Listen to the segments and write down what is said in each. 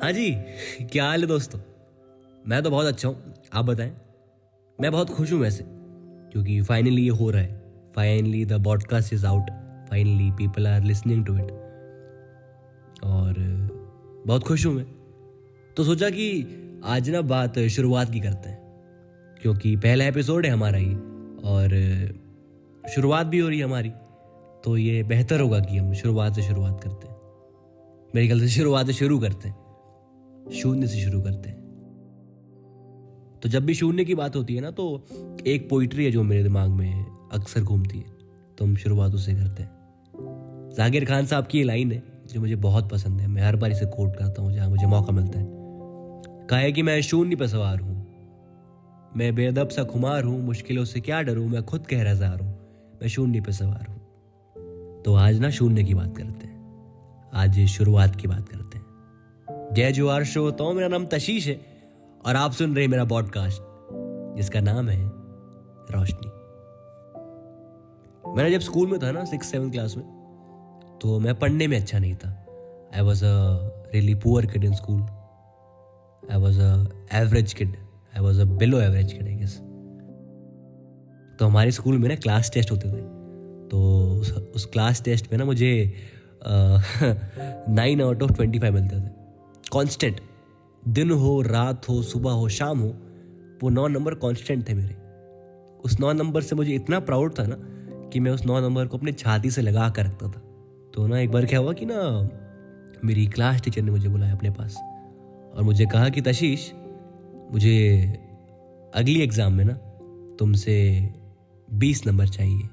हाँ जी, क्या हाल है दोस्तों। मैं तो बहुत अच्छा हूँ, आप बताएं। मैं बहुत खुश हूँ वैसे, क्योंकि फाइनली ये हो रहा है। Finally the podcast is out. Finally people are listening to it. और बहुत खुश हूँ मैं। तो सोचा कि आज ना बात शुरुआत की करते हैं, क्योंकि पहला एपिसोड है हमारा ये, और शुरुआत भी हो रही है हमारी। तो ये बेहतर होगा कि हम शुरुआत से शुरुआत करते हैं। मेरे ख्याल से शुरुआत से शुरू करते हैं, शून्य से शुरू करते हैं। तो जब भी शून्य की बात होती है ना, तो एक पोइट्री है जो मेरे दिमाग में अक्सर घूमती है, तो हम शुरुआत उससे करते हैं। जाकिर खान साहब की ये लाइन है जो मुझे बहुत पसंद है। मैं हर बार इसे कोट करता हूँ जहाँ मुझे मौका मिलता है। कहा है कि मैं शून्य पर सवार हूँ, मैं बेअदब सा खुमार हूँ, मुश्किलों से क्या डरूँ, मैं खुद कह रज़ार हूँ, मैं शून्य पर सवार हूँ। तो आज ना शून्य की बात करते हैं, आज शुरुआत की बात करते हैं। जय जोहार श्रोताओं, मेरा नाम तशीश है और आप सुन रहे मेरा पॉडकास्ट जिसका नाम है रोशनी। मैंने जब स्कूल में था ना 6-7 क्लास में, तो मैं पढ़ने में अच्छा नहीं था। I was a really poor kid in school. I was a average kid. I was a below average kid I guess. तो हमारे स्कूल में ना क्लास टेस्ट होते थे। तो उस क्लास टेस्ट में ना मुझे 9/25 मिलते थे कांस्टेंट। दिन हो, रात हो, सुबह हो, शाम हो, वो 9 नंबर कांस्टेंट थे मेरे। उस 9 नंबर से मुझे इतना प्राउड था ना कि मैं उस 9 नंबर को अपने छाती से लगा कर रखता था। तो ना एक बार क्या हुआ कि ना मेरी क्लास टीचर ने मुझे बुलाया अपने पास और मुझे कहा कि तशीश, मुझे अगली एग्ज़ाम में ना तुमसे 20 नंबर चाहिए।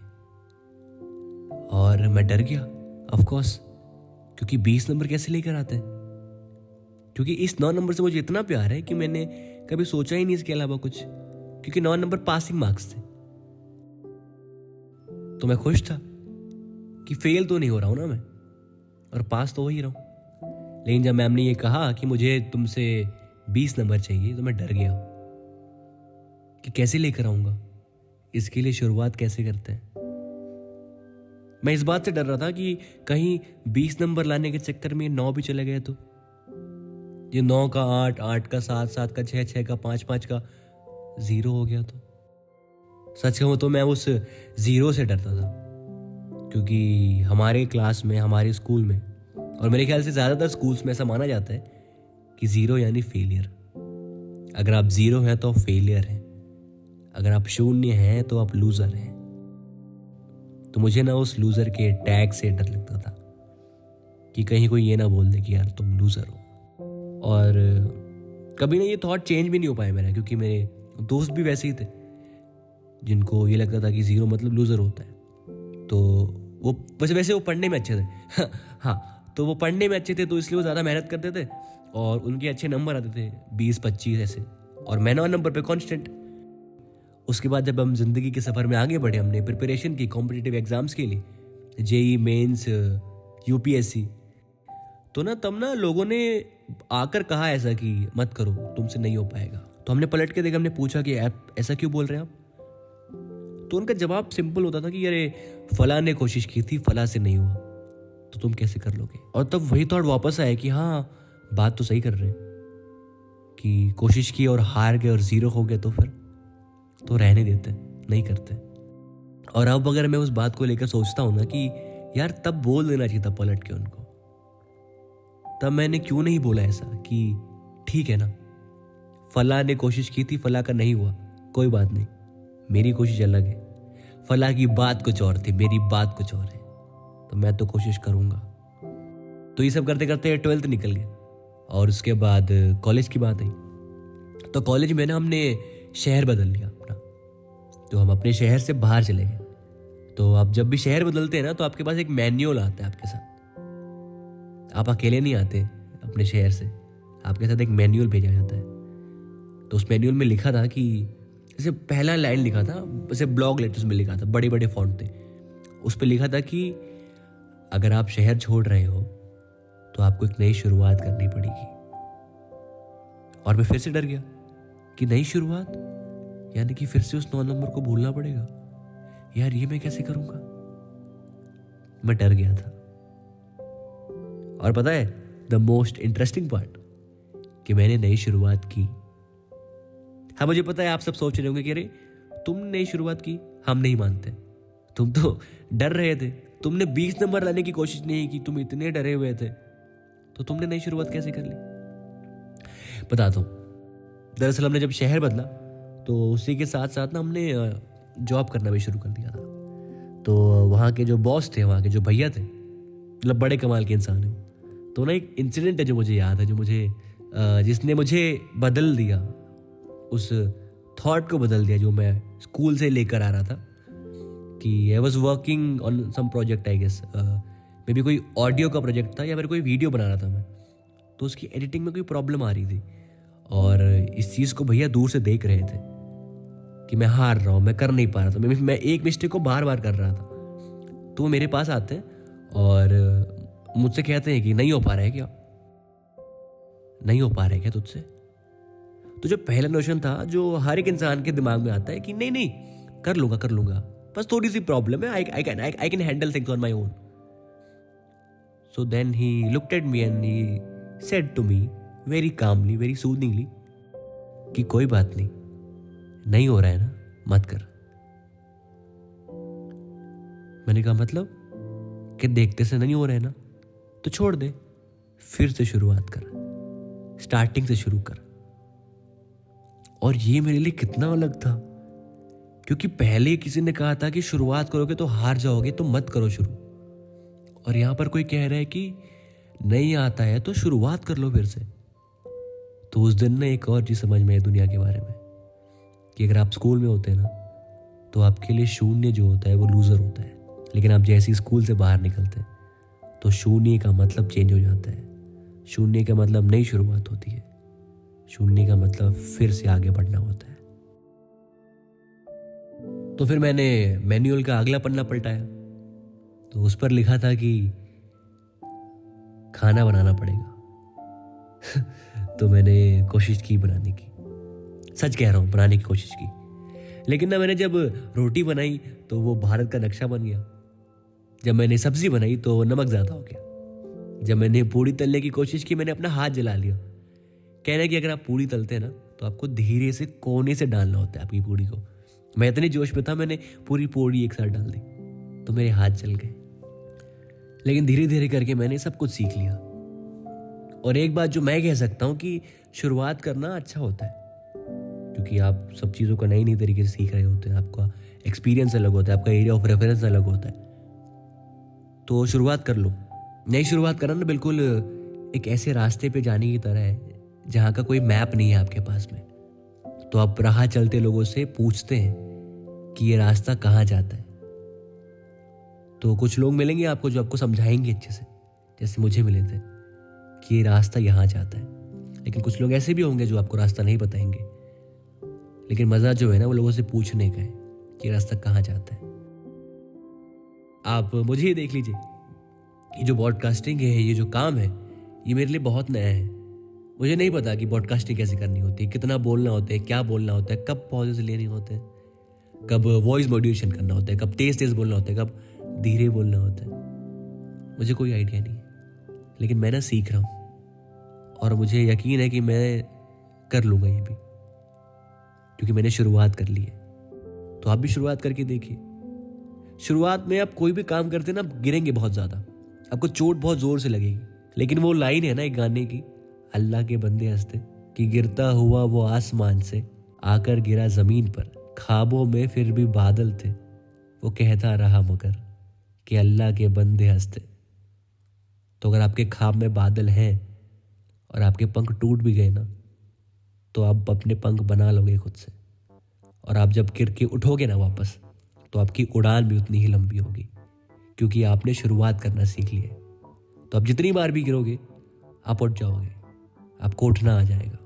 और मैं डर गया ऑफ कोर्स, क्योंकि 20 नंबर कैसे लेकर आते हैं। क्योंकि इस 9 नंबर से मुझे इतना प्यार है कि मैंने कभी सोचा ही नहीं इसके अलावा कुछ, क्योंकि 9 नंबर पासिंग मार्क्स थे। तो मैं खुश था कि फेल तो नहीं हो रहा हूं ना मैं, और पास तो हो ही रहा हूं। लेकिन जब मैम ने ये कहा कि मुझे तुमसे 20 नंबर चाहिए, तो मैं डर गया कि कैसे लेकर आऊंगा, इसके लिए शुरुआत कैसे करते हैं। मैं इस बात से डर रहा था कि कहीं 20 नंबर लाने के चक्कर में 9 भी चले गए तो ये 9 का 8, 8 का 7, 7 का 6, 6 का 5, 5 का 0 हो गया। तो सच कहूं तो मैं उस 0 से डरता था, क्योंकि हमारे क्लास में, हमारे स्कूल में, और मेरे ख्याल से ज़्यादातर स्कूल्स में ऐसा माना जाता है कि 0 यानी फेलियर। अगर आप 0 हैं तो आप फेलियर हैं, अगर आप शून्य हैं तो आप लूज़र हैं। तो मुझे ना उस लूज़र के टैग से डर लगता था कि कहीं कोई ये ना बोल दे कि यार तुम लूज़र हो। और कभी ना ये थॉट चेंज भी नहीं हो पाया मेरा, क्योंकि मेरे दोस्त भी वैसे ही थे जिनको ये लगता था कि 0 मतलब लूज़र होता है। तो वो वैसे वो पढ़ने में अच्छे थे हाँ, तो वो पढ़ने में अच्छे थे, तो इसलिए वो ज़्यादा मेहनत करते थे और उनके अच्छे नंबर आते थे 20-25 ऐसे, और मैं 9 नंबर पे कांस्टेंट। उसके बाद जब हम जिंदगी के सफ़र में आगे बढ़े, हमने प्रिपरेशन की कॉम्पिटिटिव एग्ज़ाम्स के लिए, जेई मेंस, यूपीएससी, तो ना तब ना लोगों ने आकर कहा ऐसा कि मत करो, तुमसे नहीं हो पाएगा। तो हमने पलट के देखा, हमने पूछा कि आप ऐसा क्यों बोल रहे हैं आप। तो उनका जवाब सिंपल होता था कि अरे फला ने कोशिश की थी, फला से नहीं हुआ, तो तुम कैसे कर लोगे। और तब वही थॉट वापस आया कि हाँ, बात तो सही कर रहे हैं कि कोशिश की और हार गए और 0 हो गए, तो फिर तो रहने देते, नहीं करते। और अब अगर मैं उस बात को लेकर सोचता हूँ ना कि यार तब बोल देना चाहिए था पलट के उनको, तब मैंने क्यों नहीं बोला ऐसा कि ठीक है ना, फला ने कोशिश की थी, फला का नहीं हुआ, कोई बात नहीं, मेरी कोशिश अलग है, फला की बात कुछ और थी, मेरी बात कुछ और है, तो मैं तो कोशिश करूँगा। तो ये सब करते करते 12th निकल गया और उसके बाद कॉलेज की बात आई। तो कॉलेज में ना हमने शहर बदल लिया अपना, तो हम अपने शहर से बाहर चले गए। तो आप जब भी शहर बदलते हैं ना, तो आपके पास एक मैन्युअल आता है आपके साथ। आप अकेले नहीं आते अपने शहर से, आपके साथ एक मैन्युअल भेजा जाता है। तो उस मैन्युअल में लिखा था कि, जैसे पहला लाइन लिखा था, जैसे ब्लॉक लेटर्स में लिखा था, बड़े बड़े फॉन्ट थे, उस पर लिखा था कि अगर आप शहर छोड़ रहे हो तो आपको एक नई शुरुआत करनी पड़ेगी। और मैं फिर से डर गया कि नई शुरुआत, यानी कि फिर से उस 9 नंबर को भूलना पड़ेगा। यार ये मैं कैसे करूंगा। मैं डर गया था। और पता है द मोस्ट इंटरेस्टिंग पार्ट, कि मैंने नई शुरुआत की। हाँ, मुझे पता है आप सब सोच रहे होंगे कि अरे तुम नई शुरुआत की, हम नहीं मानते। तुम तो डर रहे थे, तुमने 20 नंबर लाने की कोशिश नहीं की, तुम इतने डरे हुए थे, तो तुमने नई शुरुआत कैसे कर ली? बताता हूँ। दरअसल हमने जब शहर बदला तो उसी के साथ साथ ना हमने जॉब करना भी शुरू कर दिया था। तो वहाँ के जो बॉस थे, वहाँ के जो भैया थे, मतलब बड़े कमाल के इंसान हैं। तो ना एक इंसिडेंट है जो मुझे याद है, जो मुझे जिसने मुझे बदल दिया, उस थॉट को बदल दिया जो मैं स्कूल से लेकर आ रहा था। कि I was working on some project, I guess maybe कोई ऑडियो का प्रोजेक्ट था या फिर कोई वीडियो बना रहा था मैं। तो उसकी एडिटिंग में कोई प्रॉब्लम आ रही थी और इस चीज़ को भैया दूर से देख रहे थे कि मैं हार रहा हूँ, मैं कर नहीं पा रहा था, मैं एक मिस्टेक को बार बार कर रहा था। तो वो मेरे पास आते हैं और मुझसे कहते हैं कि नहीं हो पा रहा है क्या, नहीं हो पा रहा है क्या तुझसे? तो जो पहला नोशन था जो हर एक इंसान के दिमाग में आता है कि नहीं नहीं कर लूंगा, बस थोड़ी सी प्रॉब्लम है, I can handle things on my own. So then he looked at me and he said to me very calmly, very soothingly कि कोई बात नहीं हो रहा है ना, मत कर। मैंने कहा मतलब कि देखते से नहीं हो रहा है ना, तो छोड़ दे, फिर से शुरुआत कर, स्टार्टिंग से शुरू कर। और ये मेरे लिए कितना अलग था, क्योंकि पहले किसी ने कहा था कि शुरुआत करोगे तो हार जाओगे, तो मत करो शुरू। और यहां पर कोई कह रहा है कि नहीं आता है तो शुरुआत कर लो फिर से। तो उस दिन ना एक और चीज समझ में आई दुनिया के बारे में, कि अगर आप स्कूल में होते हैं ना तो आपके लिए शून्य जो होता है वो लूजर होता है, लेकिन आप जैसे ही स्कूल से बाहर निकलते हैं तो शून्य का मतलब चेंज हो जाता है। शून्य का मतलब नई शुरुआत होती है, शून्य का मतलब फिर से आगे बढ़ना होता है। तो फिर मैंने मैनुअल का अगला पन्ना पलटाया, तो उस पर लिखा था कि खाना बनाना पड़ेगा। तो मैंने कोशिश की बनाने की, सच कह रहा हूँ, बनाने की कोशिश की। लेकिन ना मैंने जब रोटी बनाई तो वो भारत का नक्शा बन गया। जब मैंने सब्जी बनाई तो नमक ज़्यादा हो गया। जब मैंने पूड़ी तलने की कोशिश की मैंने अपना हाथ जला लिया। कह रहे कि अगर आप पूड़ी तलते हैं ना तो आपको धीरे से कोने से डालना होता है आपकी पूड़ी को। मैं इतने जोश में था, मैंने पूरी पूड़ी एक साथ डाल दी तो मेरे हाथ जल गए। लेकिन धीरे धीरे करके मैंने सब कुछ सीख लिया। और एक बात जो मैं कह सकता हूँ कि शुरुआत करना अच्छा होता है, क्योंकि आप सब चीज़ों को नई नई तरीके से सीख रहे होते हैं, आपका एक्सपीरियंस अलग होता है, आपका एरिया ऑफ रेफरेंस अलग होता है। तो शुरुआत कर लो। नई शुरुआत करना ना बिल्कुल एक ऐसे रास्ते पे जाने की तरह है जहाँ का कोई मैप नहीं है आपके पास में। तो आप राह चलते लोगों से पूछते हैं कि ये रास्ता कहाँ जाता है। तो कुछ लोग मिलेंगे आपको जो आपको समझाएंगे अच्छे से, जैसे मुझे मिले थे कि ये रास्ता यहाँ जाता है। लेकिन कुछ लोग ऐसे भी होंगे जो आपको रास्ता नहीं बताएंगे। लेकिन मज़ा जो है ना वो लोगों से पूछने का है कि रास्ता कहाँ जाता है। आप मुझे ही देख लीजिए, ये जो पॉडकास्टिंग है, ये जो काम है, ये मेरे लिए बहुत नया है। मुझे नहीं पता कि पॉडकास्टिंग कैसे करनी होती है, कितना बोलना होता है, क्या बोलना होता है, कब पॉजेस लेने होते हैं, कब वॉइस मॉड्यूलेशन करना होता है, कब तेज तेज बोलना होता है, कब धीरे बोलना होता है। मुझे कोई आइडिया नहीं है, लेकिन मैं ना सीख रहा हूँ और मुझे यकीन है कि मैं कर लूँगा ये भी, क्योंकि मैंने शुरुआत कर ली है। तो आप भी शुरुआत करके देखिए। शुरुआत में आप कोई भी काम करते ना, आप गिरेंगे बहुत ज़्यादा, आपको चोट बहुत ज़ोर से लगेगी। लेकिन वो लाइन है ना एक गाने की, अल्लाह के बंदे हंसते, कि गिरता हुआ वो आसमान से आकर गिरा ज़मीन पर, ख्वाबों में फिर भी बादल थे, वो कहता रहा मगर कि अल्लाह के बंदे हंसते। तो अगर आपके ख्वाब में बादल हैं और आपके पंख टूट भी गए ना, तो आप अपने पंख बना लोगे खुद से। और आप जब गिर के उठोगे ना वापस, तो आपकी उड़ान भी उतनी ही लंबी होगी, क्योंकि आपने शुरुआत करना सीख लिया है। तो आप जितनी बार भी गिरोगे आप उठ जाओगे, आपको उठना आ जाएगा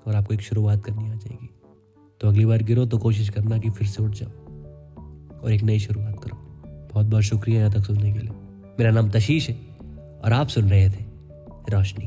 और आपको एक शुरुआत करनी आ जाएगी। तो अगली बार गिरो तो कोशिश करना कि फिर से उठ जाओ और एक नई शुरुआत करो। बहुत बहुत शुक्रिया यहाँ तक सुनने के लिए। मेरा नाम तशीश है और आप सुन रहे थे रोशनी।